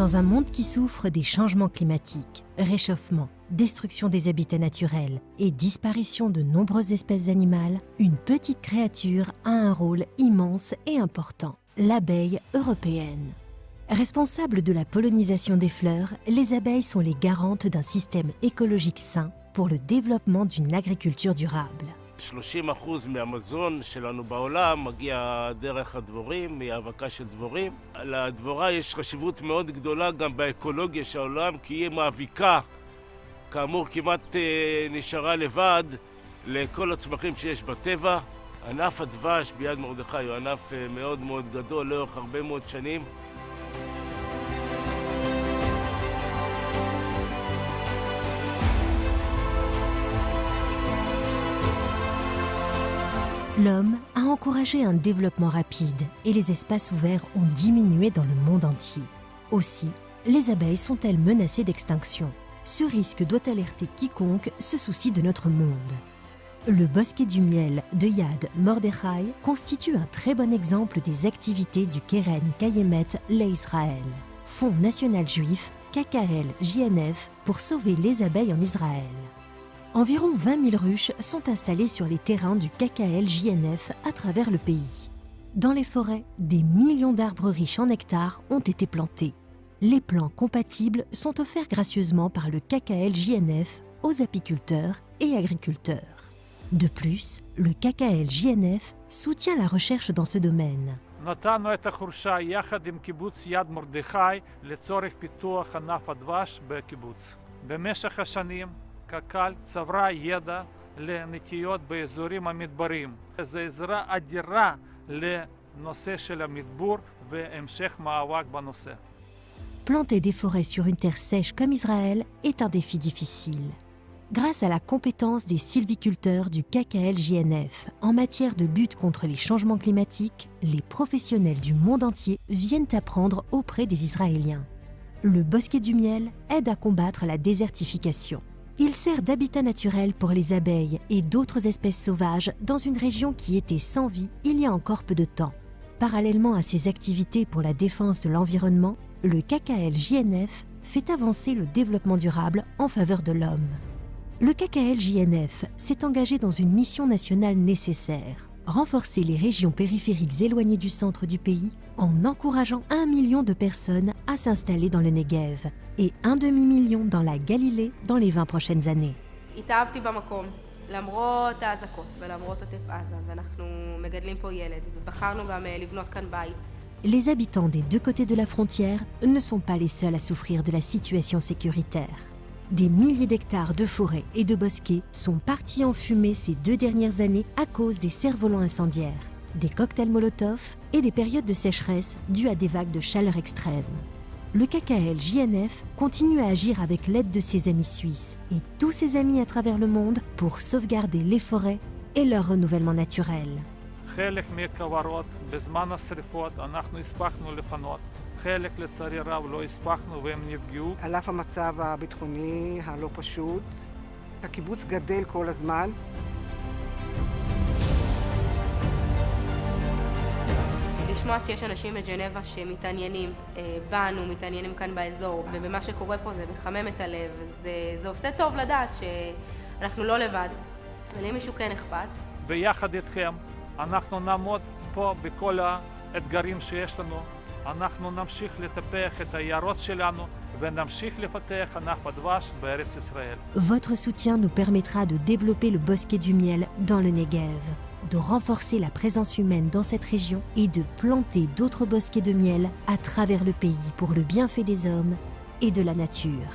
Dans un monde qui souffre des changements climatiques, réchauffement, destruction des habitats naturels et disparition de nombreuses espèces animales, une petite créature a un rôle immense et important, l'abeille européenne. Responsables de la pollinisation des fleurs, les abeilles sont les garantes d'un système écologique sain pour le développement d'une agriculture durable. 30% מהמזון שלנו בעולם מגיע דרך הדבורים, מהאבקה של דבורים. לדבורה יש חשיבות מאוד גדולה גם באקולוגיה של העולם, כי היא מאביקה, כאמור כמעט נשארה לבד לכל הצמחים שיש בטבע. ענף הדבש ביד מרדכי הוא ענף מאוד מאוד גדול לאורך הרבה מאוד שנים. L'homme a encouragé un développement rapide et les espaces ouverts ont diminué dans le monde entier. Aussi, les abeilles sont-elles menacées d'extinction? Ce risque doit alerter quiconque se soucie de notre monde. Le bosquet du miel de Yad Mordechai constitue un très bon exemple des activités du Keren Kayemet l'Israël, Fonds national juif KKL-JNF pour sauver les abeilles en Israël. Environ 20 000 ruches sont installées sur les terrains du KKL-JNF à travers le pays. Dans les forêts, des millions d'arbres riches en nectar ont été plantés. Les plants compatibles sont offerts gracieusement par le KKL-JNF aux apiculteurs et agriculteurs. De plus, le KKL-JNF soutient la recherche dans ce domaine. נתנו את החורשה יחד עם קיבוץ יד מרדכי לצורך פיתוח ענף הדבש בקיבוץ. במשך השנים קק"ל צברה ידע לנטיעות באזורים המדבריים. זו עזרה אדירה לנושא של המדבור והמשך מאבק בנושא. Planter des forêts sur une terre sèche comme Israël est un défi difficile. Grâce à la compétence des sylviculteurs du KKL-JNF en matière de lutte contre les changements climatiques, les professionnels du monde entier viennent apprendre auprès des Israéliens. Le bosquet du miel aide à combattre la désertification. Il sert d'habitat naturel pour les abeilles et d'autres espèces sauvages dans une région qui était sans vie il y a encore peu de temps. Parallèlement à ses activités pour la défense de l'environnement, le KKL-JNF fait avancer le développement durable en faveur de l'homme. Le KKL-JNF s'est engagé dans une mission nationale nécessaire, renforcer les régions périphériques éloignées du centre du pays en encourageant 1 million de personnes à s'installer dans le Negev et 1,5 million dans la Galilée dans les 20 prochaines années. התאהבתי במקום, למרות האזעקות ולמרות עוטף עזה, ואנחנו מגדלים פה ילד, ובחרנו גם לבנות כאן בית. Les habitants des deux côtés de la frontière ne sont pas les seuls à souffrir de la situation sécuritaire. Des milliers d'hectares de forêts et de bosquets sont partis en fumée ces 2 dernières années à cause des cerfs-volants incendiaires, des cocktails Molotov et des périodes de sécheresse dues à des vagues de chaleur extrême. Le KKL-JNF continue à agir avec l'aide de ses amis suisses et tous ses amis à travers le monde pour sauvegarder les forêts et leur renouvellement naturel. חלק מהכוורות בזמן השרפות אנחנו הספקנו לפנות. חלק לצערי רב לא הספקנו והם נפגעו. על אף המצב הביטחוני הלא פשוט, הקיבוץ גדל כל הזמן. לשמוע שיש אנשים בג'נבה שמתעניינים בנו, מתעניינים כאן באזור, ובמה שקורה פה זה מחמם את הלב. זה עושה טוב לדעת שאנחנו לא לבד, אבל אם מישהו כן אכפת. ביחד איתכם אנחנו נעמוד פה בכל האתגרים שיש לנו. אנחנו נמשיך לטפח את היערות שלנו ונמשיך לפתח ענף הדבש בארץ ישראל. Votre soutien nous permettra de développer le bosquet du miel dans le Negev, de renforcer la présence humaine dans cette région et de planter d'autres bosquets de miel à travers le pays pour le bienfait des hommes et de la nature.